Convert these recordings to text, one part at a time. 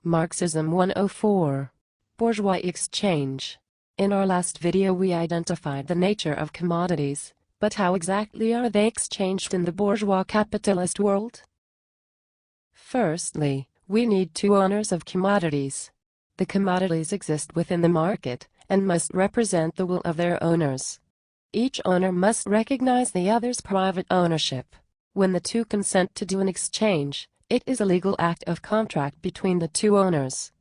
Marxism 104. Bourgeois exchange. In our last video we identified the nature of commodities, but how exactly are they exchanged in the bourgeois capitalist world? Firstly, we need two owners of commodities. The commodities exist within the market, and must represent the will of their owners. Each owner must recognize the other's private ownership. When the two consent to do an exchange, it is a legal act of contract between the two owners.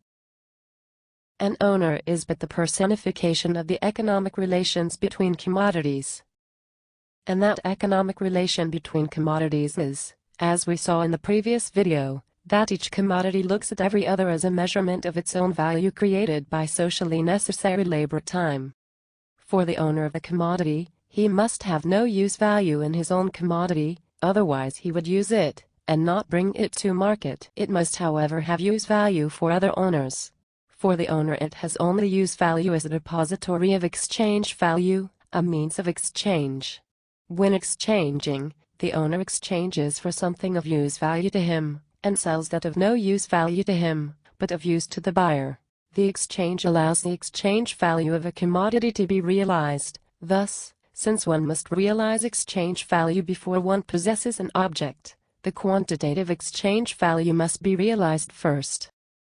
An owner is but the personification of the economic relations between commodities. And that economic relation between commodities is, as we saw in the previous video, that each commodity looks at every other as a measurement of its own value created by socially necessary labor time. For the owner of the commodity, he must have no use value in his own commodity, otherwise he would use it, and not bring it to market. It must however have use value for other owners. For the owner it has only use value as a depository of exchange value, a means of exchange. When exchanging, the owner exchanges for something of use value to him, and sells that of no use value to him, but of use to the buyer. The exchange allows the exchange value of a commodity to be realized. Thus, since one must realize exchange value before one possesses an object, the quantitative exchange value must be realized first.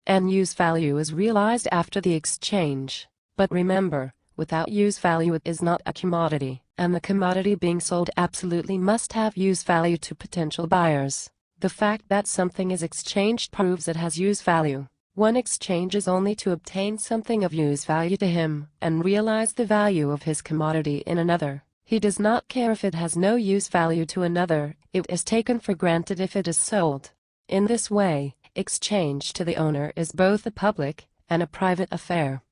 And use value is realized after the exchange. But remember, without use value it is not a commodity, and the commodity being sold absolutely must have use value to potential buyers. The fact that something is exchanged proves it has use value. One exchanges only to obtain something of use value to him, and realize the value of his commodity in another. He does not care if it has no use value to another, it is taken for granted if it is sold. In this way, exchange to the owner is both a public and a private affair.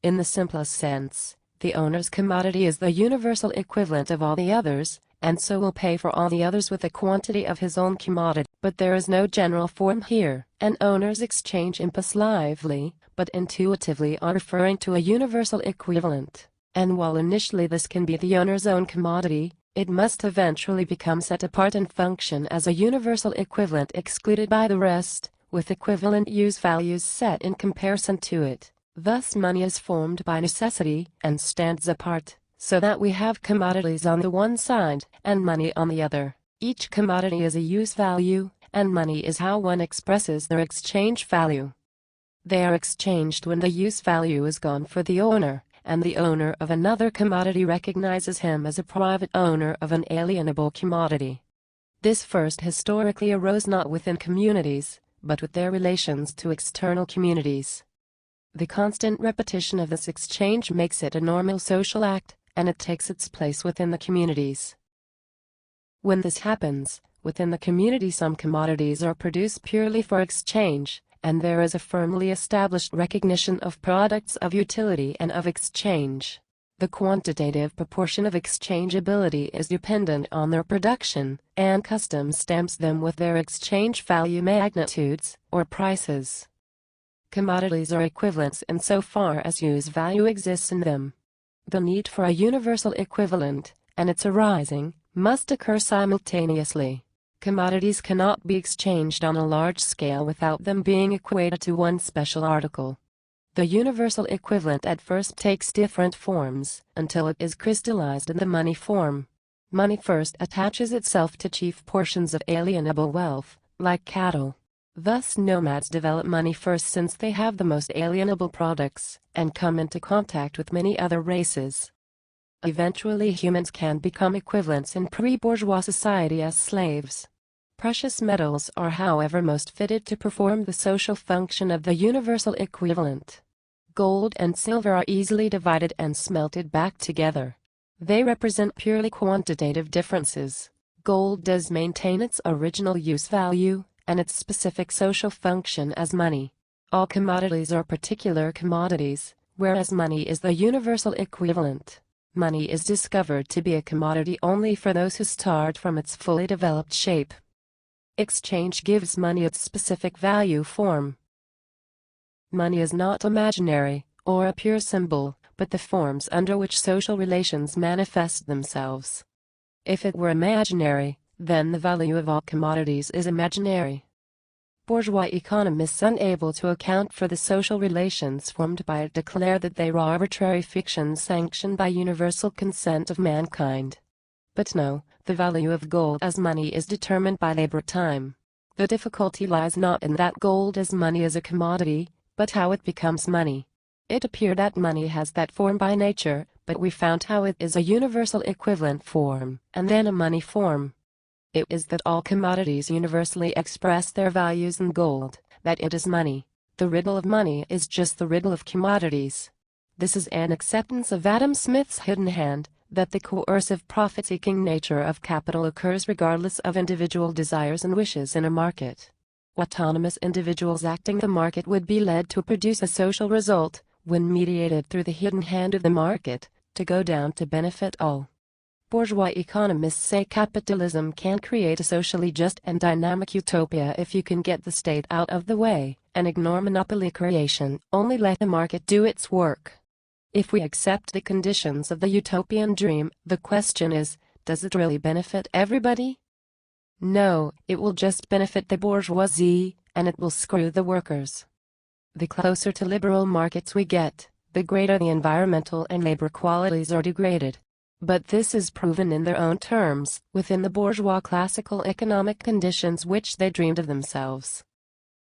In the simplest sense, the owner's commodity is the universal equivalent of all the others, and so will pay for all the others with a quantity of his own commodity. But there is no general form here, and owners exchange impulsively, but intuitively are referring to a universal equivalent. And while initially this can be the owner's own commodity, it must eventually become set apart and function as a universal equivalent excluded by the rest, with equivalent use values set in comparison to it. Thus money is formed by necessity and stands apart, so that we have commodities on the one side and money on the other. Each commodity is a use value, and money is how one expresses their exchange value. They are exchanged when the use value is gone for the owner, and the owner of another commodity recognizes him as a private owner of an alienable commodity. This first historically arose not within communities, but with their relations to external communities. The constant repetition of this exchange makes it a normal social act, and it takes its place within the communities. When this happens, within the community some commodities are produced purely for exchange, and there is a firmly established recognition of products of utility and of exchange. The quantitative proportion of exchangeability is dependent on their production, and custom stamps them with their exchange value magnitudes, or prices. Commodities are equivalents insofar as use value exists in them. The need for a universal equivalent, and its arising, must occur simultaneously. Commodities cannot be exchanged on a large scale without them being equated to one special article. The universal equivalent at first takes different forms, until it is crystallized in the money form. Money first attaches itself to chief portions of alienable wealth, like cattle. Thus nomads develop money first since they have the most alienable products, and come into contact with many other races. Eventually humans can become equivalents in pre-bourgeois society as slaves. Precious metals are however most fitted to perform the social function of the universal equivalent. Gold and silver are easily divided and smelted back together. They represent purely quantitative differences. Gold does maintain its original use value, and its specific social function as money. All commodities are particular commodities, whereas money is the universal equivalent. Money is discovered to be a commodity only for those who start from its fully developed shape. Exchange gives money its specific value form. Money is not imaginary, or a pure symbol, but the forms under which social relations manifest themselves. If it were imaginary, then the value of all commodities is imaginary. Bourgeois economists unable to account for the social relations formed by it declare that they are arbitrary fictions sanctioned by universal consent of mankind. But no, the value of gold as money is determined by labor time. The difficulty lies not in that gold as money is a commodity, but how it becomes money. It appeared that money has that form by nature, but we found how it is a universal equivalent form, and then a money form. It is that all commodities universally express their values in gold, that it is money. The riddle of money is just the riddle of commodities. This is an acceptance of Adam Smith's hidden hand, that the coercive profit-seeking nature of capital occurs regardless of individual desires and wishes in a market. Autonomous individuals acting the market would be led to produce a social result, when mediated through the hidden hand of the market, to go down to benefit all. Bourgeois economists say capitalism can create a socially just and dynamic utopia if you can get the state out of the way, and ignore monopoly creation, only let the market do its work. If we accept the conditions of the utopian dream, the question is, does it really benefit everybody? No, it will just benefit the bourgeoisie, and it will screw the workers. The closer to liberal markets we get, the greater the environmental and labor qualities are degraded. But this is proven in their own terms, within the bourgeois classical economic conditions which they dreamed of themselves.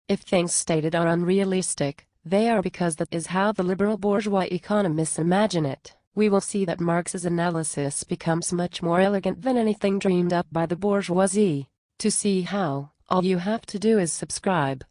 If things stated are unrealistic, they are because that is how the liberal bourgeois economists imagine it. We will see that Marx's analysis becomes much more elegant than anything dreamed up by the bourgeoisie. To see how, all you have to do is subscribe.